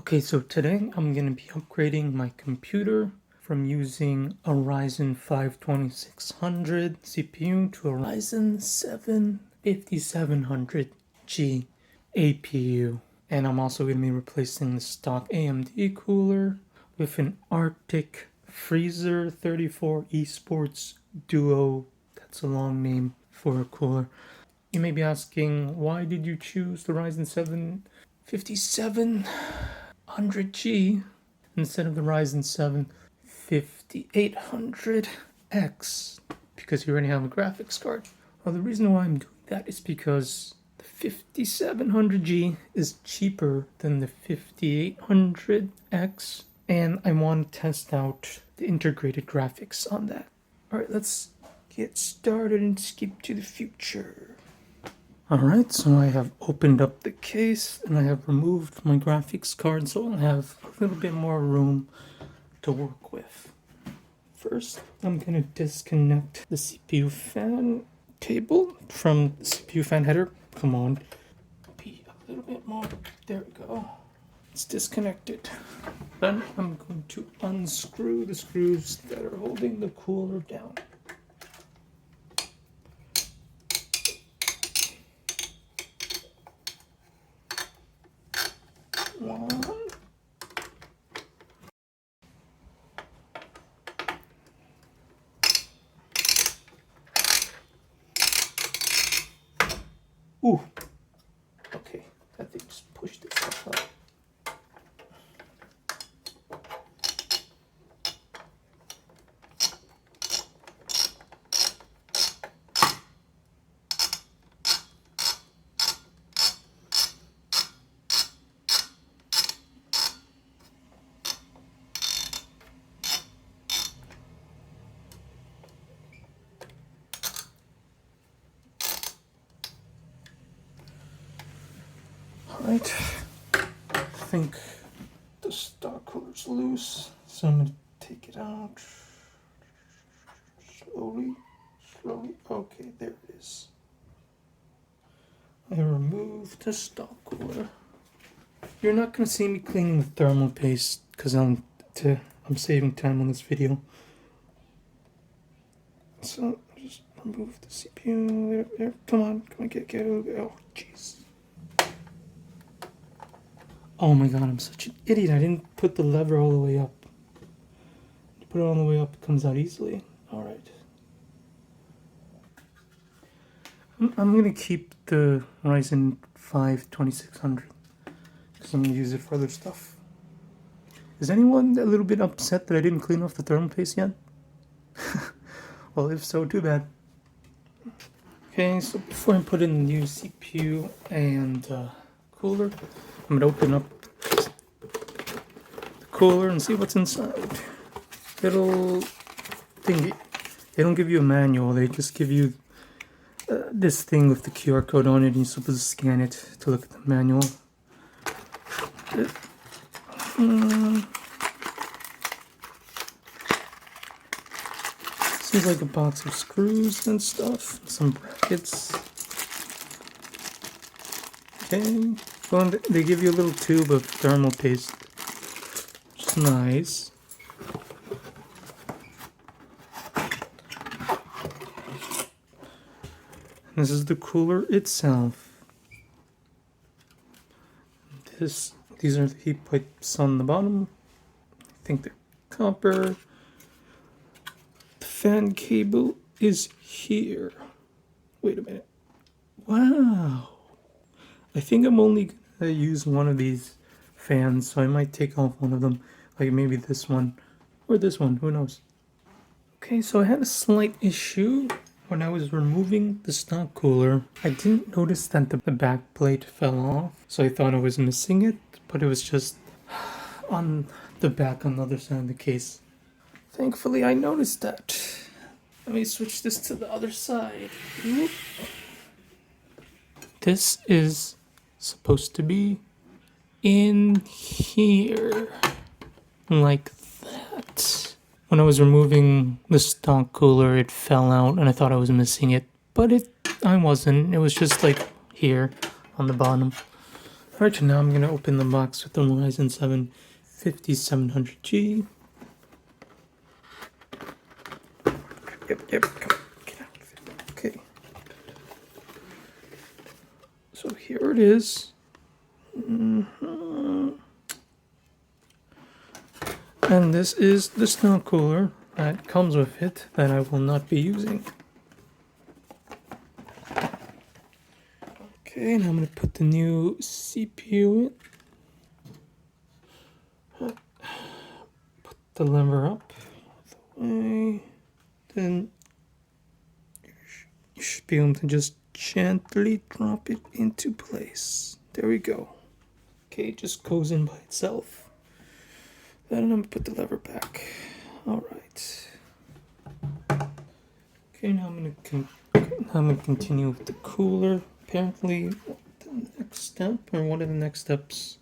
Okay, so today I'm going to be upgrading my computer from using a Ryzen 5 2600 CPU to a Ryzen 7 5700G APU. And I'm also going to be replacing the stock AMD cooler with an Arctic Freezer 34 Esports Duo. That's a long name for a cooler. You may be asking, why did you choose the Ryzen 7 5700G instead of the Ryzen 7 5800X? Because you already have a graphics card. Well, the reason why I'm doing that is because the 5700G is cheaper than the 5800X, and I want to test out the integrated graphics on that. Alright, let's get started and skip to the future. Alright, so I have opened up the case and I have removed my graphics card, so I'll have a little bit more room to work with. First, I'm going to disconnect the CPU fan cable from the CPU fan header. Come on, be a little bit more. There we go. It's disconnected. Then I'm going to unscrew the screws that are holding the cooler down. One. Ooh. Okay, that thing just pushed itself up. Alright, I think the stock cooler's loose, so I'm going to take it out slowly. Okay, there it is. I removed the stock cooler. You're not going to see me cleaning the thermal paste because I'm saving time on this video. So just remove the CPU. There. Come on, get it. Oh, jeez. Oh my god, I'm such an idiot. I didn't put the lever all the way up. You put it all the way up, it comes out easily. Alright. I'm going to keep the Ryzen 5 2600 because I'm going to use it for other stuff. Is anyone a little bit upset that I didn't clean off the thermal paste yet? Well, if so, too bad. Okay, so before I put in the new CPU and cooler, I'm going to open up the cooler and see what's inside. They don't give you a manual, they just give you this thing with the QR code on it, and you're supposed to scan it to look at the manual. Seems like a box of screws and stuff, some brackets. Okay, well, they give you a little tube of thermal paste, which is nice. This is the cooler itself. These are the heat pipes on the bottom. I think they're copper. The fan cable is here. Wait a minute. Wow. I think I'm only going to use one of these fans, so I might take off one of them. Like maybe this one or this one, who knows. Okay, so I had a slight issue. When I was removing the stock cooler, I didn't notice that the back plate fell off, so I thought I was missing it, but it was just on the back on the other side of the case. Thankfully, I noticed that. Let me switch this to the other side. Whoop. This is supposed to be in here, like that. When I was removing the stock cooler, it fell out and I thought I was missing it, but I wasn't. It was just like here on the bottom. Alright, now I'm gonna open the box with the Ryzen 7 5700G. Yep, come on, get out of it. Okay. So here it is. And this is the snow cooler that comes with it that I will not be using. Okay, and I'm going to put the new CPU in. Put the lever up the way. Then you should be able to just gently drop it into place. There we go. Okay, it just goes in by itself. Then I'm going to put the lever back. Alright. Okay, now I'm going to continue with the cooler. Apparently, the next step, or one of the next steps,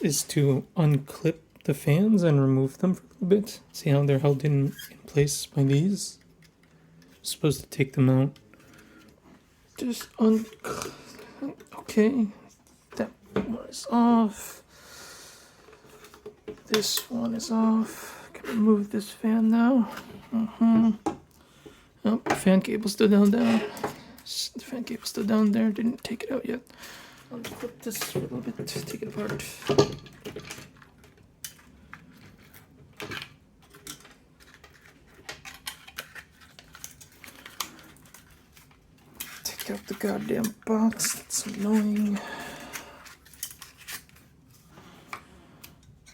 is to unclip the fans and remove them for a little bit. See how they're held in place by these? I'm supposed to take them out. Just okay, that one is off. This one is off. Can remove this fan now. Oh, the fan cable's still down there. The fan cable's still down there. Didn't take it out yet. I'll clip this for a little bit. Take it apart. Take out the goddamn box. That's annoying.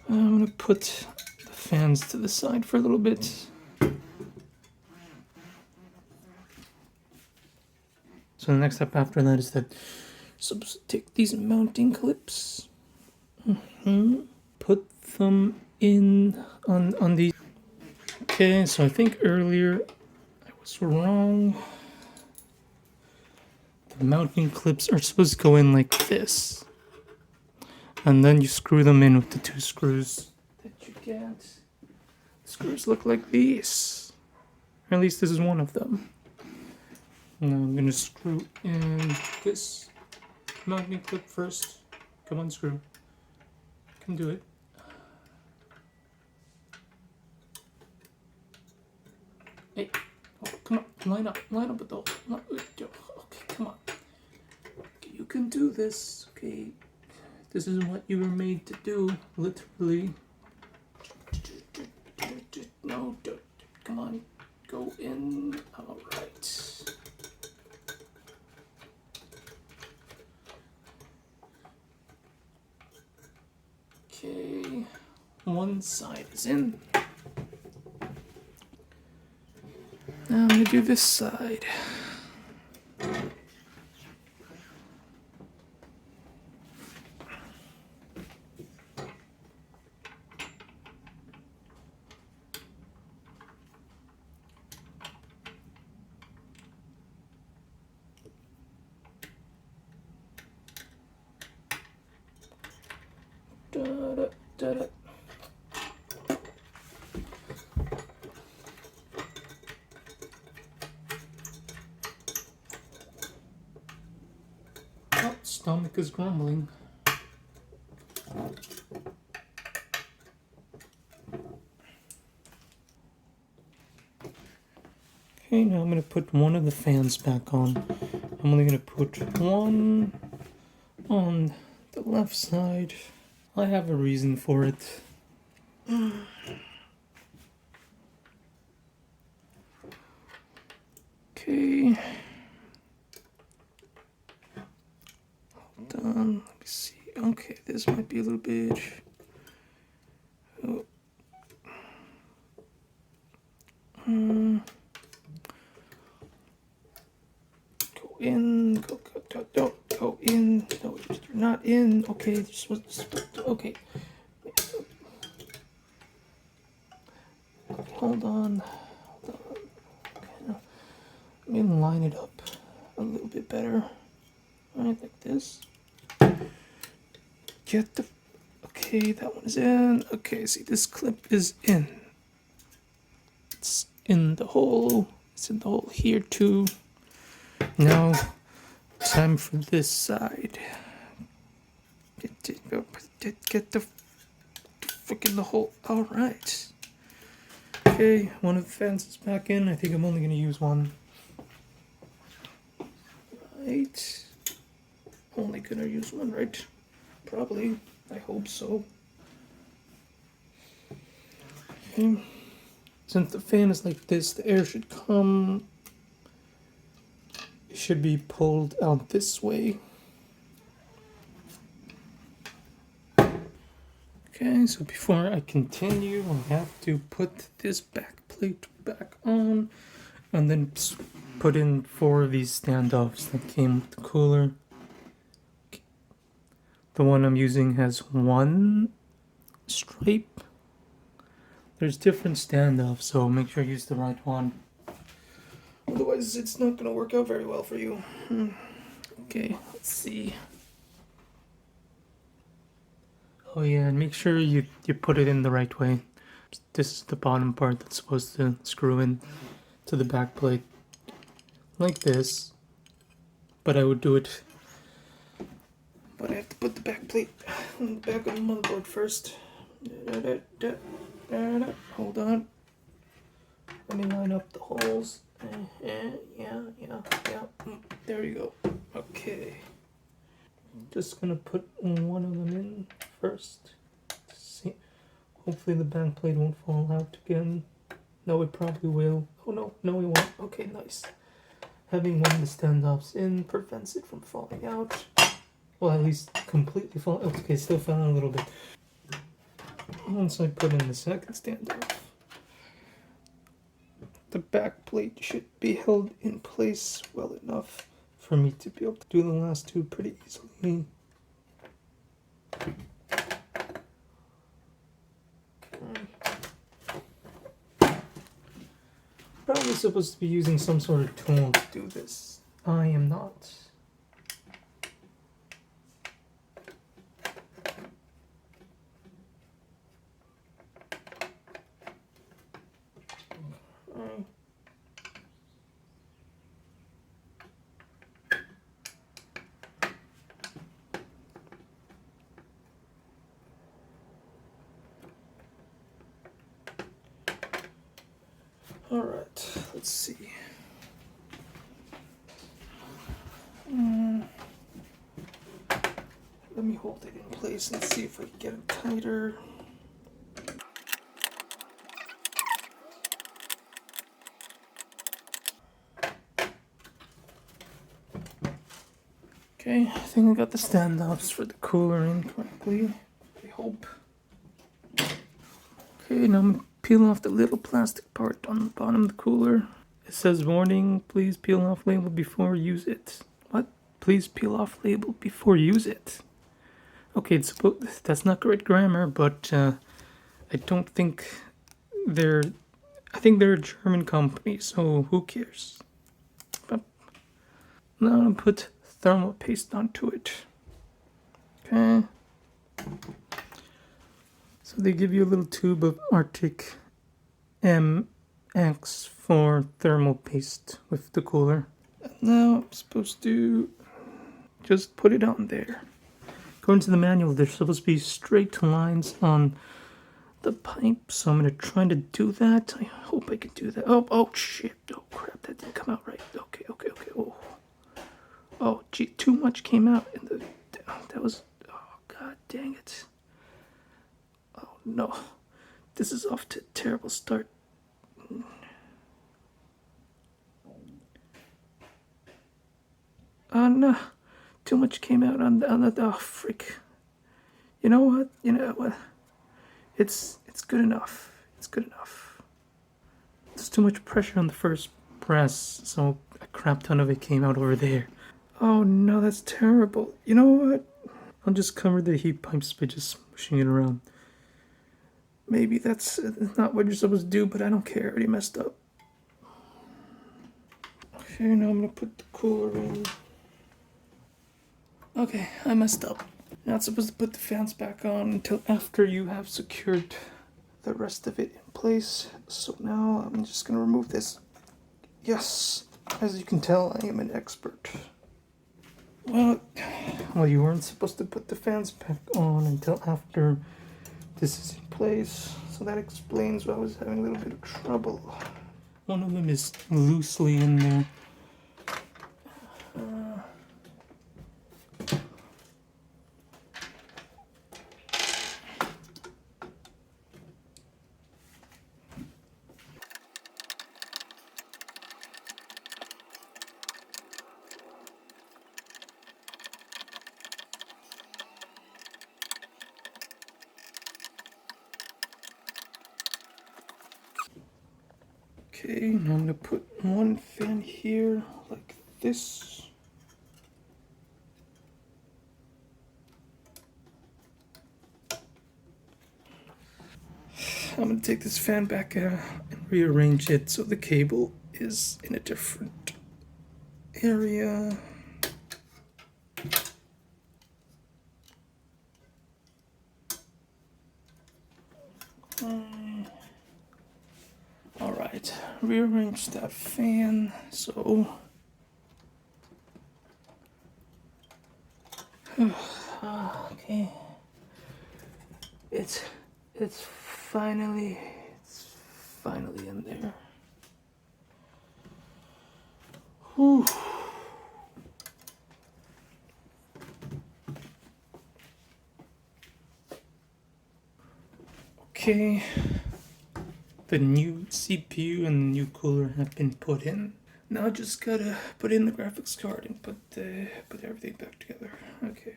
I'm gonna put the fans to the side for a little bit. So the next step after that is that take these mounting clips, put them in on the. Okay, so I think earlier I was wrong. The mounting clips are supposed to go in like this. And then you screw them in with the two screws that you get. The screws look like these. Or at least this is one of them. Now I'm going to screw in this mounting clip first. Come on, screw. You can do it. Hey, oh, come on, line up with those. Okay, come on. Okay, you can do this, okay. This is what you were made to do, literally. No, don't. Come on, go in. All right. Okay, one side is in. Now I'm gonna do this side. Da-da. Oh, stomach is grumbling. Okay, now I'm going to put one of the fans back on. I'm only going to put one on the left side. I have a reason for it. Okay. Hold on. Let me see. Okay, this might be a little bit. Oh. Go in. Go in. No, you're not in. Okay, okay. Hold on. Okay, now, let me line it up a little bit better. Alright, like this. Get the. Okay, that one is in. Okay, see, this clip is in. It's in the hole. It's in the hole here too. Now, time for this side. Get the freaking the hole. All right. Okay, one of the fans is back in. I think I'm only going to use one. Right. Only going to use one, right? Probably. I hope so. Okay. Since the fan is like this, the air should come. It should be pulled out this way. Okay, so before I continue, I have to put this back plate back on and then put in 4 of these standoffs that came with the cooler. The one I'm using has 1 stripe. There's different standoffs, so make sure you use the right one. Otherwise, it's not going to work out very well for you. Okay, let's see. Oh yeah, and make sure you put it in the right way. This is the bottom part that's supposed to screw in to the back plate. Like this. But I would do it... But I have to put the back plate on the back of the motherboard first. Hold on. Let me line up the holes. Yeah. There you go. Okay. Just gonna put one of them in first. See, hopefully the back plate won't fall out again. No, it probably will. Oh no, it won't. Okay, nice. Having one of the standoffs in prevents it from falling out. Well, at least completely fall. Okay, it still fell out a little bit. Once I put in the second standoff, the back plate should be held in place well enough for me to be able to do the last 2 pretty easily. Probably supposed to be using some sort of tool to do this. I am not. Alright, let's see. Let me hold it in place and see if I can get it tighter. Okay, I think I got the standoffs for the cooler in correctly. I hope. Okay, now I'm gonna peel off the little plastic part on the bottom of the cooler. It says warning, please peel off label before use it. What? Please peel off label before use it. Okay, that's not correct grammar, but I don't think I think they're a German company, so who cares? But now I'm gonna put thermal paste onto it. Okay. So they give you a little tube of Arctic MX for thermal paste with the cooler. And now I'm supposed to just put it on there. According to the manual, there's supposed to be straight lines on the pipe, so I'm going to try to do that. I hope I can do that. Oh shit. Oh crap, that didn't come out right. Okay. Oh, gee, too much came out. That was, oh god dang it. Oh no, this is off to a terrible start. Oh no, too much came out on the oh freak. You know what? It's good enough. It's good enough. There's too much pressure on the first press, so a crap ton of it came out over there. Oh no, that's terrible. You know what? I'll just cover the heat pipes by just smushing it around. Maybe that's not what you're supposed to do, but I don't care. I already messed up. Okay, now I'm gonna put the cooler in. Okay, I messed up. You're not supposed to put the fans back on until after you have secured the rest of it in place. So now I'm just gonna remove this. Yes, as you can tell, I am an expert. Well, you weren't supposed to put the fans back on until after this is in place, so that explains why I was having a little bit of trouble. One of them is loosely in there. Okay, now I'm gonna put one fan here, like this. I'm gonna take this fan back and rearrange it so the cable is in a different area. All right, rearrange that fan so. Okay, it's finally in there. Whew. Okay, the new CPU and the new cooler have been put in. Now I just gotta put in the graphics card and put everything back together. Okay.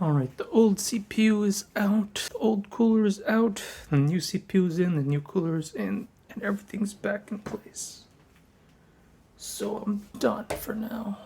Alright, the old CPU is out, the old cooler is out, the new CPU is in, the new cooler is in, and everything's back in place. So I'm done for now.